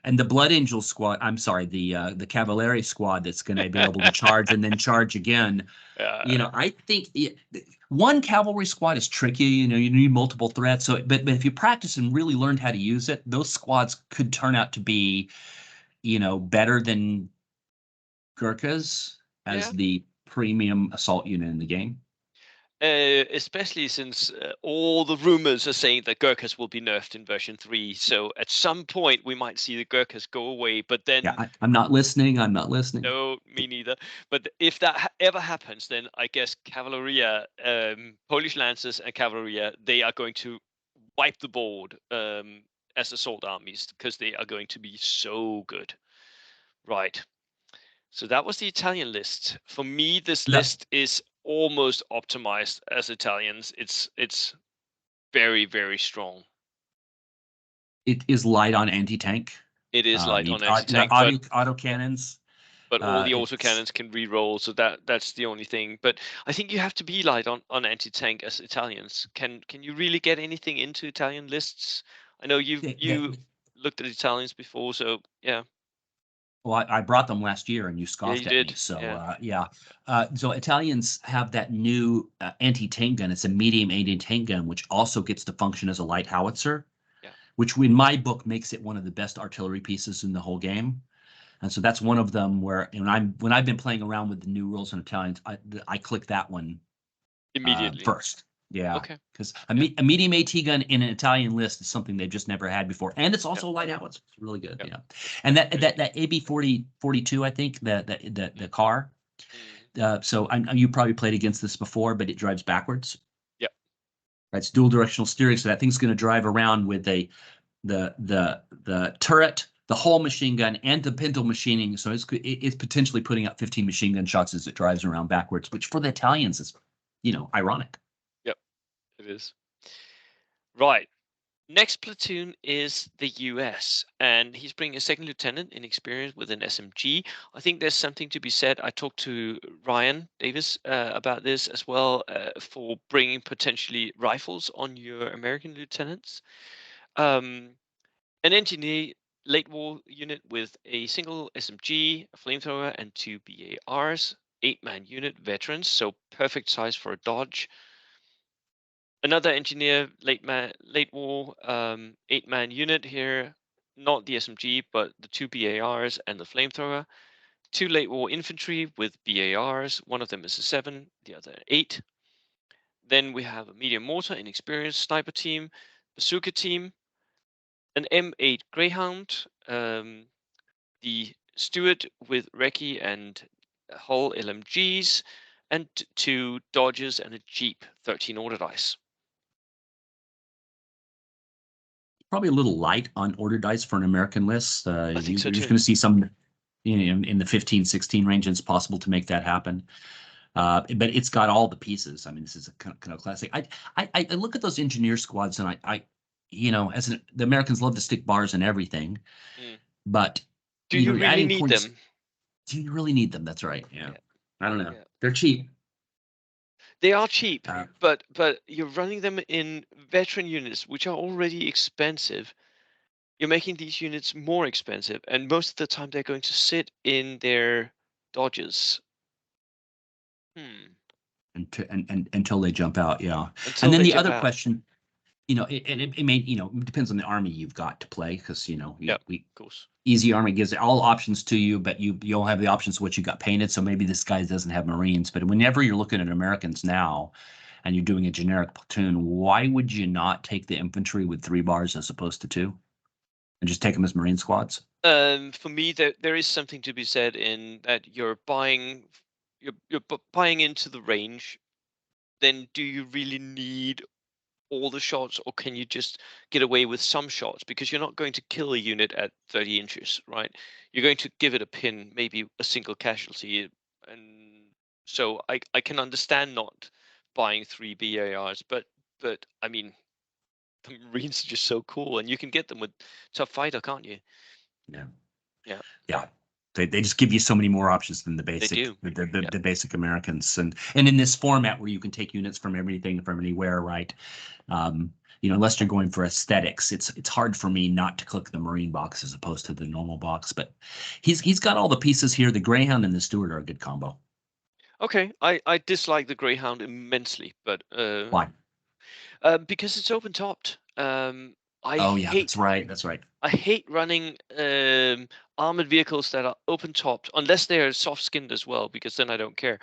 and the Blood Angel squad. I'm sorry, the Cavalieri squad that's going to be able to charge and then charge again. Uh, I think one cavalry squad is tricky. You need multiple threats. So, but if you practice and really learned how to use it, those squads could turn out to be, better than Gurkhas as yeah. the premium assault unit in the game. Especially since all the rumors are saying that Gurkhas will be nerfed in version 3. So at some point we might see the Gurkhas go away, but Yeah, then I'm not listening. I'm not listening. no, me neither. But if that ever happens, then I guess Cavalleria, Polish Lancers and Cavalleria, they are going to wipe the board as assault armies because they are going to be so good. Right. So that was the Italian list. For me, this No, list is almost optimized as Italians. It's very, very strong. it is light on anti-tank. It is light on The anti-tank, but auto cannons. all the It's autocannons can re-roll, so that's the only thing. But I think you have to be light on anti-tank as Italians. Can you really get anything into Italian lists? I know you that, looked at Italians before, so yeah. well, I brought them last year and you Yeah, you scoffed at me. did. So Yeah. yeah. So Italians have that new anti-tank gun. It's a medium anti-tank gun, which also gets to function as a light howitzer, Yeah. which in my book makes it one of the best artillery pieces in the whole game. And so that's one of them where when I've been playing around with the new rules in Italians, I click that one Immediately. first. Yeah, Okay. because Yeah. a medium AT gun in an Italian list is something they've just never had before, and it's Yeah. also light howitzer. It's really good. Yeah. Yeah, That's and really good. that AB 4042, I think the car. Mm. So you probably played against this before, but it drives backwards. Yeah. Right? It's dual directional steering, so that thing's going to drive around with the turret, the whole machine gun, and the pintle machining. So it's potentially putting out 15 machine gun shots as it drives around backwards, which for the Italians is, ironic. Yep. It is. Right. Next platoon is the US, and he's bringing a second lieutenant in experience with an SMG. I think there's something to be said. I talked to Ryan Davis about this as well for bringing potentially rifles on your American lieutenants. Um, an engineer late war unit with a single SMG, a flamethrower, and two BARs. 8-man unit veterans, so perfect size for a Dodge. Another engineer late war 8-man unit here, not the SMG but the two BARs and the flamethrower. Two late war infantry with BARs, one of them is a 7, the other 8. Then we have a medium mortar inexperienced sniper team, bazooka team, an M8 Greyhound, the Stewart with Recce and Hull LMGs, and two Dodges and a Jeep 13 order dice. Probably a little light on order dice for an American list. I think so You're just too. going to see some, in the 15, 16 range. It's possible to make that happen. But it's got all the pieces. I mean, this is a kind of classic. I look at those engineer squads and the Americans love to stick bars in everything, Mm. but Do you you're really adding need points. them? Do you really need them? That's right. Yeah. Yeah, I don't know. yeah. They're cheap. They are cheap, Uh, but you're running them in veteran units, which are already expensive. You're making these units more expensive, and most of the time they're going to sit in their Dodges. Hmm. until they jump out. Yeah. And Until then they the jump other out. question, it may, it depends on the army you've got to play because, Yep, we of course. easy army gives all options to you, but you'll have the options of what you got painted. So maybe this guy doesn't have Marines, but whenever you're looking at Americans now and you're doing a generic platoon, why would you not take the infantry with 3 bars as opposed to 2 and just take them as Marine squads? For me, there is something to be said in that you're buying into the range. Then do you really need all the shots, or can you just get away with some shots? Because you're not going to kill a unit at 30 inches, right? You're going to give it a pin, maybe a single casualty. And so I can understand not buying 3 BARs, but I mean, the Marines are just so cool, and you can get them with Tough Fighter, can't you? Yeah. Yeah, Yeah. They just give you so many more options than the they basic do. Yeah, the basic Americans, and in this format where you can take units from everything from anywhere, right? Um, unless you're going for aesthetics, it's hard for me not to click the Marine box as opposed to the normal box. But he's got all the pieces here. The Greyhound and the Steward are a good combo. Okay, I dislike the Greyhound immensely, but Why? because it's open topped. I Oh yeah, hate that's right. That's right. I hate running armored vehicles that are open topped, unless they're soft skinned as well, because then I don't care.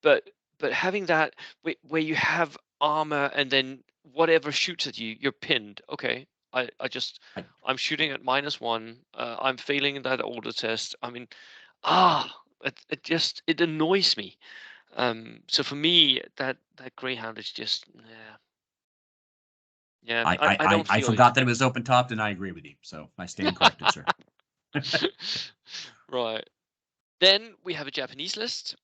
But having that where you have armor and then whatever shoots at you, you're pinned. Okay, I just I, I'm shooting at -1. I'm failing in that order test. I mean, it just it annoys me. So for me, that Greyhound is just yeah, yeah. I, I I, don't I feel it. forgot that it was open topped, and I agree with you. So I stand corrected, sir. Right. Then we have a Japanese list,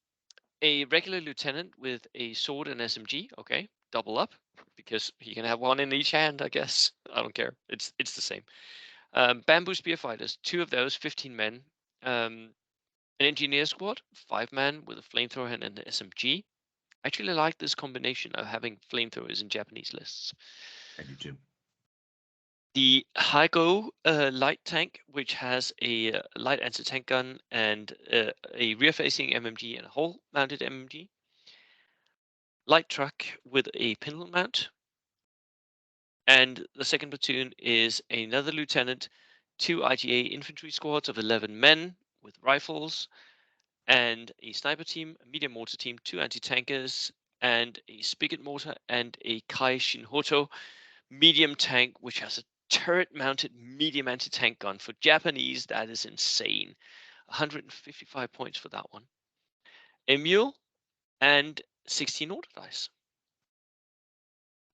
a regular lieutenant with a sword and SMG. Okay, double up because he can have one in each hand, I guess. I don't care. It's the same. Bamboo spear fighters, two of those, 15 men. An engineer squad, 5 men with a flamethrower and an SMG. I actually like this combination of having flamethrowers in Japanese lists. I do too. The Hygo light tank, which has a light anti-tank gun and a rear-facing MMG and a hull-mounted MMG. Light truck with a pinwheel mount. And the second platoon is another lieutenant, two IGA infantry squads of 11 men with rifles, and a sniper team, a medium mortar team, two anti-tankers, and a spigot mortar and a Kai Shinhoto medium tank, which has a turret-mounted medium anti-tank gun. For Japanese, that is insane. 155 points for that one. A mule and 16 order dice.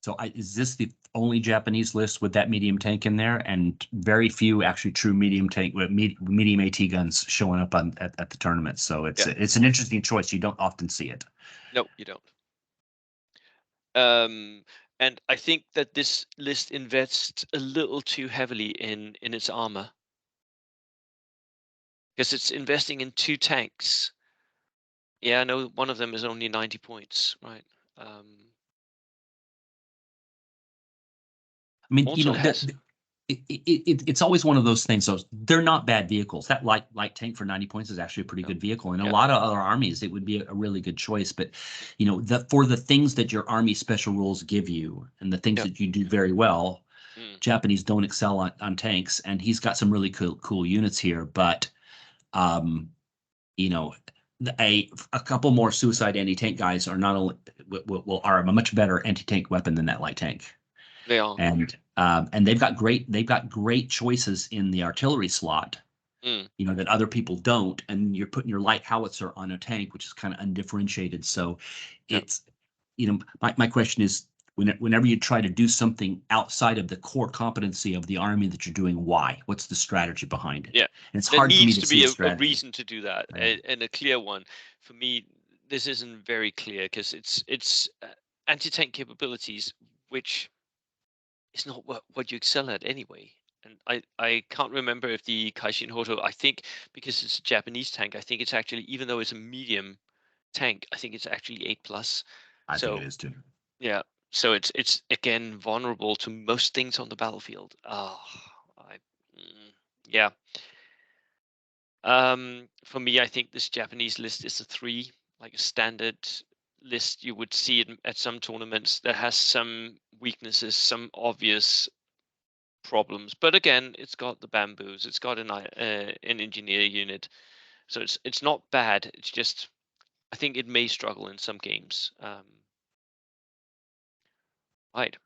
So is this the only Japanese list with that medium tank in there, and very few actually true medium tank with medium AT guns showing up at the tournament? So Yeah, it's an interesting choice. You don't often see it. no, you don't. Um, and I think that this list invests a little too heavily in its armor because it's investing in two tanks. Yeah, I know one of them is only 90 points, right? Um, I mean, also has it's always one of those things. So they're not bad vehicles. That light tank for 90 points is actually a pretty yeah, good vehicle. In a yeah, lot of other armies, it would be a really good choice. But mm, for the things that your army special rules give you and the things yeah, that you do very well, mm, Japanese don't excel on tanks. And he's got some really cool units here. But um, you know, a couple more suicide anti-tank guys are not only are a much better anti-tank weapon than that light tank. they are. And they've got great choices in the artillery slot, Mm, that other people don't. And you're putting your light howitzer on a tank, which is kind of undifferentiated. So yeah, it's, my question is, whenever you try to do something outside of the core competency of the army that you're doing, why? What's the strategy behind it? yeah. And it's There hard for me needs to to see be a a strategy. reason to do that, Yeah, and a clear one. For me, this isn't very clear because it's anti-tank capabilities, which is not what you excel at anyway. And I can't remember if the Kaishin Hoto, I think because it's a Japanese tank, I think it's actually, even though it's a medium tank, I think it's actually 8 plus. I think it So is too. yeah, so it's again vulnerable to most things on the battlefield. Oh, I yeah. For me, I think this Japanese list is a 3, like a standard list you would see it at some tournaments that has some weaknesses, some obvious problems. But again, it's got the bamboos, it's got an engineer unit, so it's not bad. It's just I think it may struggle in some games. Right.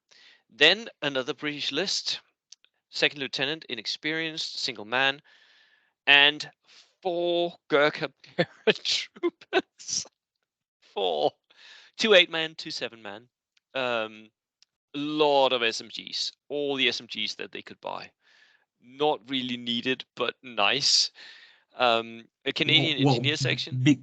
Then another British list: second lieutenant, inexperienced, single man, and 4 Gurkha paratroopers. 4, 2 8-man, 2 7-man. A lot of SMGs, all the SMGs that they could buy. Not really needed, but nice. A Well, Canadian well, engineer section. be,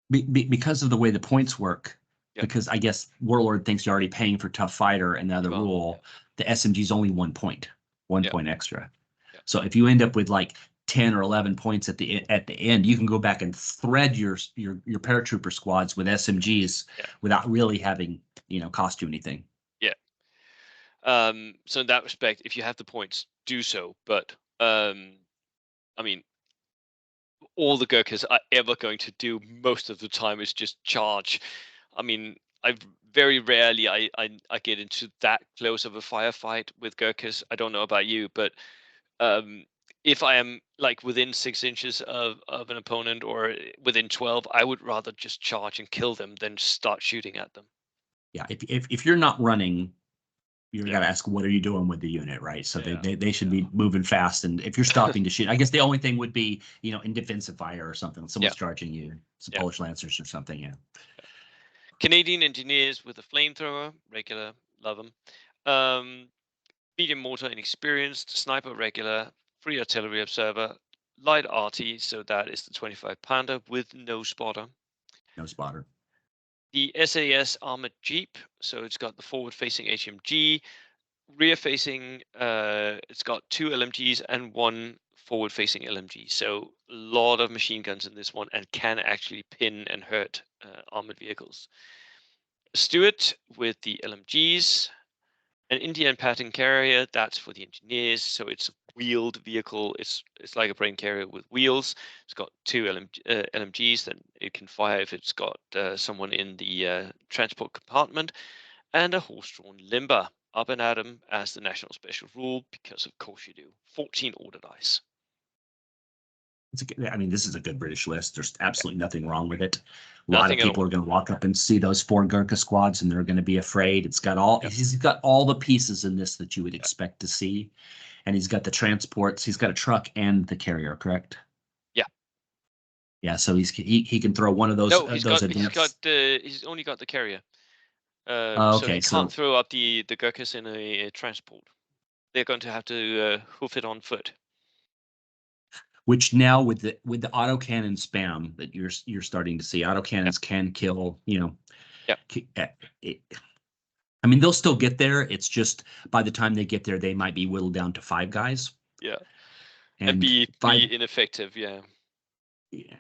because of the way the points work, Yeah, because I guess Warlord thinks you're already paying for Tough Fighter and the other well, rule, the SMG is only 1 point, one yeah, point extra. yeah, So if you end up with like 10 or 11 points at the end, you can go back and thread your paratrooper squads with SMGs yeah, without really having, cost you anything. yeah. So in that respect, if you have the points, do so. But I mean, all the Gurkhas are ever going to do most of the time is just charge. I mean, I very rarely I get into that close of a firefight with Gurkhas. I don't know about you, but um, if I am like within 6 inches of an opponent or within 12, I would rather just charge and kill them than start shooting at them. Yeah, if you're not running, you Yeah, got to ask what are you doing with the unit, right? So yeah, they should yeah, be moving fast. And if you're stopping to shoot, I guess the only thing would be, in defensive fire or something. yeah, Someone's charging you, some yeah. Polish Lancers or something. Yeah, Canadian engineers with a flamethrower, regular, love them. Um, Medium mortar inexperienced, sniper regular, free artillery observer, light arty, so that is the 25 pounder with no spotter. no spotter. The SAS armored jeep, so it's got the forward facing HMG, rear facing, it's got two LMGs and one forward facing LMG. So a lot of machine guns in this one and can actually pin and hurt armored vehicles. Stuart with the LMGs, an Indian pattern carrier, that's for the engineers. So it's a wheeled vehicle. It's like a brain carrier with wheels. It's got two LMGs that it can fire if it's got someone in the transport compartment, and a horse-drawn limber. Up and at 'em as the national special rule, because of course you do. 14 order dice. I mean, this is a good British list. There's Yeah, absolutely nothing wrong with it. A lot of nothing at people all. are going to walk up and see those four Gurkha squads, and they're going to be afraid. Yeah, He's got all the pieces in this that you would yeah, expect to see, and he's got the transports. He's got a truck and the carrier, correct? yeah. Yeah, so he can throw one of No, those advanced. he's only got the carrier. So he Okay, can't so throw up the Gurkhas in a transport. They're going to have to hoof it on foot. which now with the autocannon spam that you're starting to see, Yeah, autocannons can kill. yeah, It, I mean, they'll still get there. It's just by the time they get there, they might be whittled down to five guys. yeah, and And be ineffective. Yeah, yeah,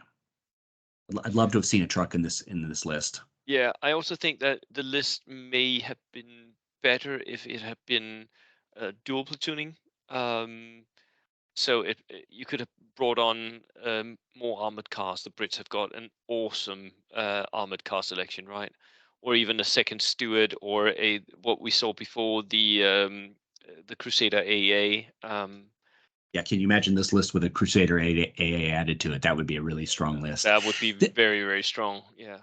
I'd love to have seen a truck in this list. yeah. I also think that the list may have been better if it had been dual platooning. Um, so you could have brought on more armored cars. The Brits have got an awesome armored car selection, right? Or even a second Steward, or a what we saw before, the Crusader AA. Yeah, can you imagine this list with a Crusader AA added to it? That would be a really strong list. That would be very, very strong. Yeah.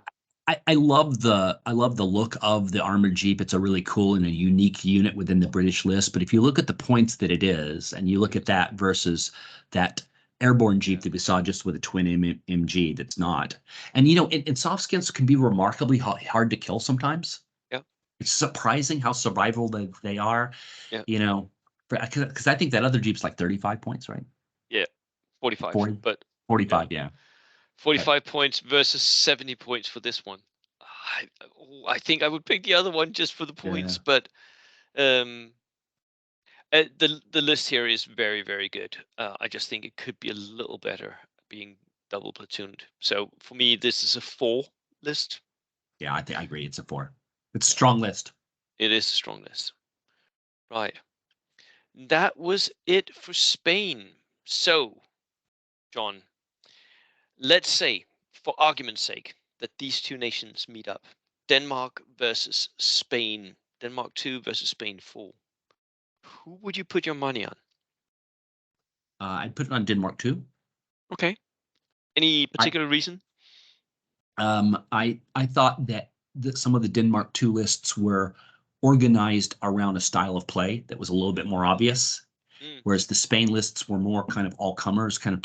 I love the look of the armored Jeep. It's a really cool and a unique unit within the British list. But if you look at the points that it is, and you look at that versus that airborne Jeep Yeah. that we saw just with a twin MG, that's not. And and soft skins can be remarkably hard to kill sometimes. Yeah. It's surprising how survival they are. Yeah. You know, because I think that other Jeep's like 35 points, right? Yeah. 45. 40, But yeah, 45, yeah. But 45 points versus 70 points for this one. I think I would pick the other one just for the yeah. points, but um the list here is very, very good. I just think it could be a little better being double platooned. So for me, this is a 4 list. Yeah, I think I agree. It's a 4. It's a Yeah, strong list. it is a strong list. Right. That was it for Spain. So, John, let's say, for argument's sake, that these two nations meet up. Denmark versus Spain. Denmark 2 versus Spain 4. Who would you put your money on? I'd put it on Denmark too. Okay. Any I particular reason? I thought that some of the Denmark 2 lists were organized around a style of play that was a little bit more obvious, Mm, whereas the Spain lists were more kind of all comers, kind of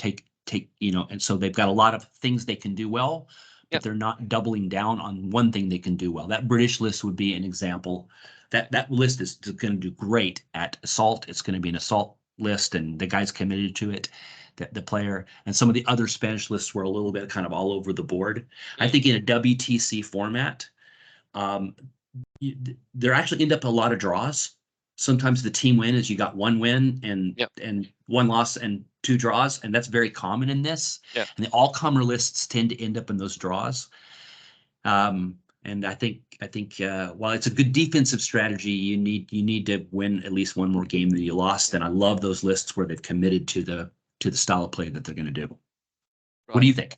and so they've got a lot of things they can do well, but yep. they're not doubling down on one thing they can do well. That British list would be an example. That list is going to do great at assault. It's going to be an assault list, and the guy's committed to it. The player and some of the other Spanish lists were a little bit kind of all over the board. I Mm, think in a WTC format, um, there actually end up a lot of draws. Sometimes the team win is you got one win and yep. and one loss and two draws, and that's very common in this. Yep. And the all-comer lists tend to end up in those draws. And I think while it's a good defensive strategy, you need to win at least one more game than you lost. And I love those lists where they've committed to the style of play that they're going to do. What do Right. you think?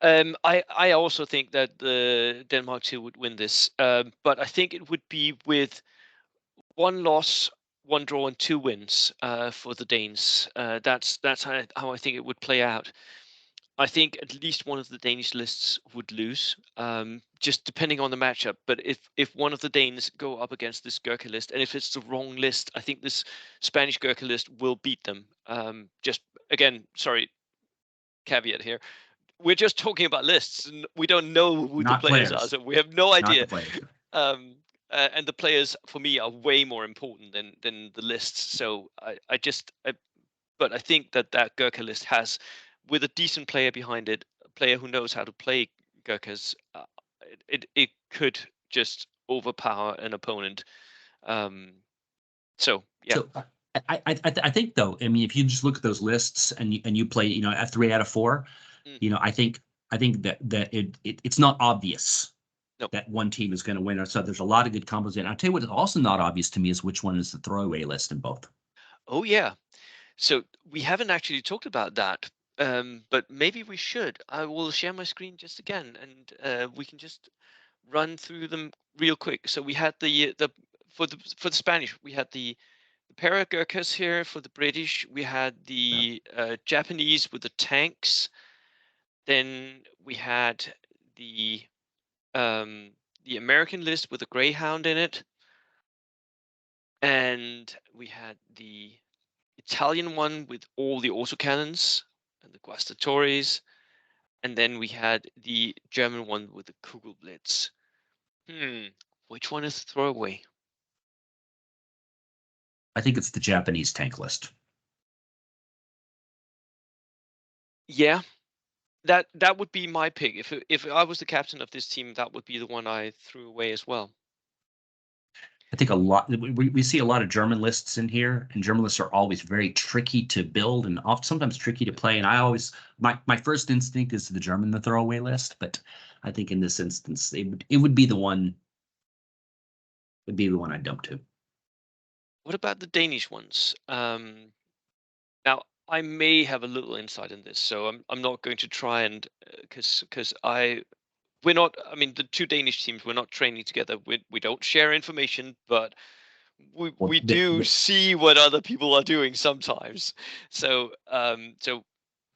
I also think that the Denmark 2 would win this, but I think it would be with one loss, one draw, and two wins for the Danes. That's how I think it would play out. I think at least one of the Danish lists would lose, just depending on the matchup. But if one of the Danes go up against this Gurkha list, and if it's the wrong list, I think this Spanish Gurkha list will beat them. Just again, sorry, caveat here. We're just talking about lists, and we don't know who the Not players are, players, so we have no not idea. the players. Um, and the players for me are way more important than the lists. So but I think that Gurkha list has, with a decent player behind it, a player who knows how to play Gurkhas, it could just overpower an opponent. Um, so yeah. So I think though, I mean, if you just look at those lists and you play, a 3 out of 4, Mm, I think that it's not obvious no. that one team is going to win. So there's a lot of good combos in. I'll tell you what is also not obvious to me is which one is the throwaway list in both. Oh yeah. So we haven't actually talked about that, but maybe we should. I will share my screen just again, and we can just run through them real quick. So we had the for the Spanish, we had the para Gurkhas here. For the British, we had Yeah. the Japanese with the tanks. Then we had the um, the American list with the Greyhound in it, and we had the Italian one with all the autocannons and the Guastatores, and then we had the German one with the Kugelblitz. Hmm, which one is throwaway? I think it's the Japanese tank list. Yeah, that would be my pick. If I was the captain of this team, that would be the one I threw away as well. I think a lot we see a lot of German lists in here, and German lists are always very tricky to build and often sometimes tricky to play. And I always my first instinct is the German the throwaway list, but I think in this instance it would be the one would be the one I dump to. What about the Danish ones? Now I may have a little insight in this, so I'm not going to try and because I we're not. I mean, the two Danish teams, we're not training together. We don't share information, but Well, we do see what other people are doing sometimes. So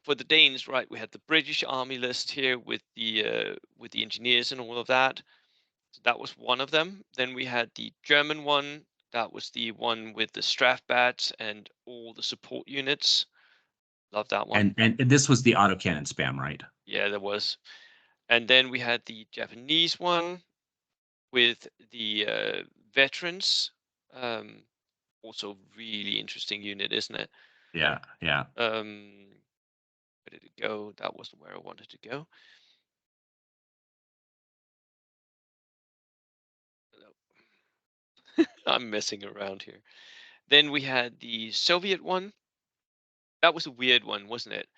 for the Danes, right, we had the British Army list here with the engineers and all of that. So that was one of them. Then we had the German one. That was the one with the Strafbats and all the support units. Love that one. and this was the autocannon spam, right? Yeah, there was. And then we had the Japanese one with the veterans. Um, Also really interesting unit, isn't it? Yeah, yeah. Um, where did it go? That wasn't where I wanted to go. I'm messing around here. Then we had the Soviet one. That was a weird one, wasn't it?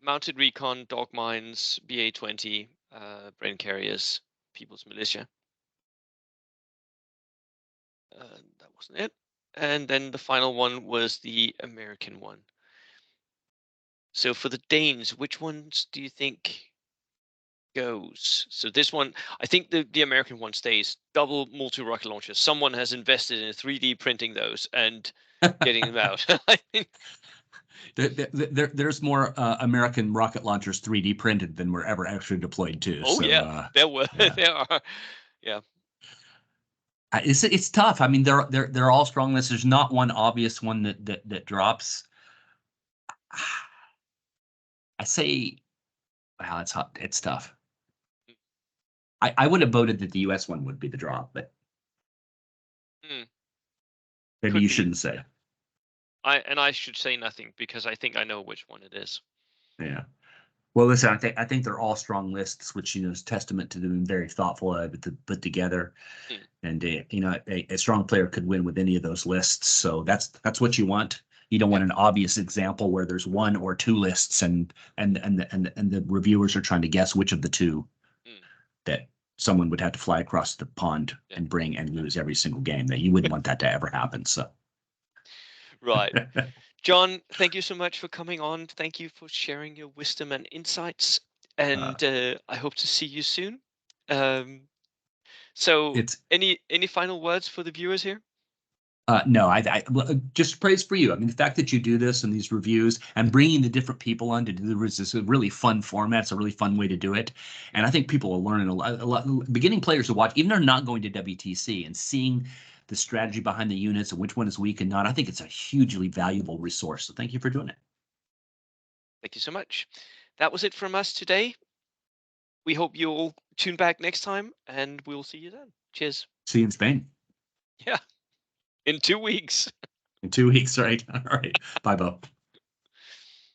Mounted recon, dog mines, BA-20, brain carriers, people's militia. That wasn't it. And then the final one was the American one. So for the Danes, which ones do you think goes? So this one, I think the American one stays. Double multi-rocket launchers. Someone has invested in 3D printing those and getting them out. I think. There's more American rocket launchers 3D printed than were ever actually deployed too. Oh So yeah, there were yeah, there are. Yeah. it's tough. I mean, they're all strong lists. There's not one obvious one that drops. I say, wow, it's hot. It's tough. I would have voted that the U.S. one would be the drop, but Mm, maybe could you be. shouldn't say. I should say nothing because I think I know which one it is. Yeah. Well, listen, I think they're all strong lists, which is testament to them being very thoughtful to put together. Mm, And a strong player could win with any of those lists. So that's what you want. You don't yeah. want an obvious example where there's one or two lists and the reviewers are trying to guess which of the two Mm. that someone would have to fly across the pond Yeah. and bring and lose every single game. That you wouldn't want that to ever happen. So, Right. John, thank you so much for coming on. Thank you for sharing your wisdom and insights. uh, And I hope to see you soon. Um, so, it's any final words for the viewers here? no, just praise for you. I mean, the fact that you do this and these reviews and bringing the different people on to do this is a really fun format. It's a really fun way to do it, and I think people are learning a lot. A lot beginning players who watch, even if they're not going to WTC, and seeing the strategy behind the units and which one is weak and not. I think it's a hugely valuable resource. So thank you for doing it. Thank you so much. That was it from us today. We hope you'll tune back next time, and we'll see you then. Cheers. See you in Spain Yeah, in 2 weeks. in 2 weeks, right? All right. Bye, Bo.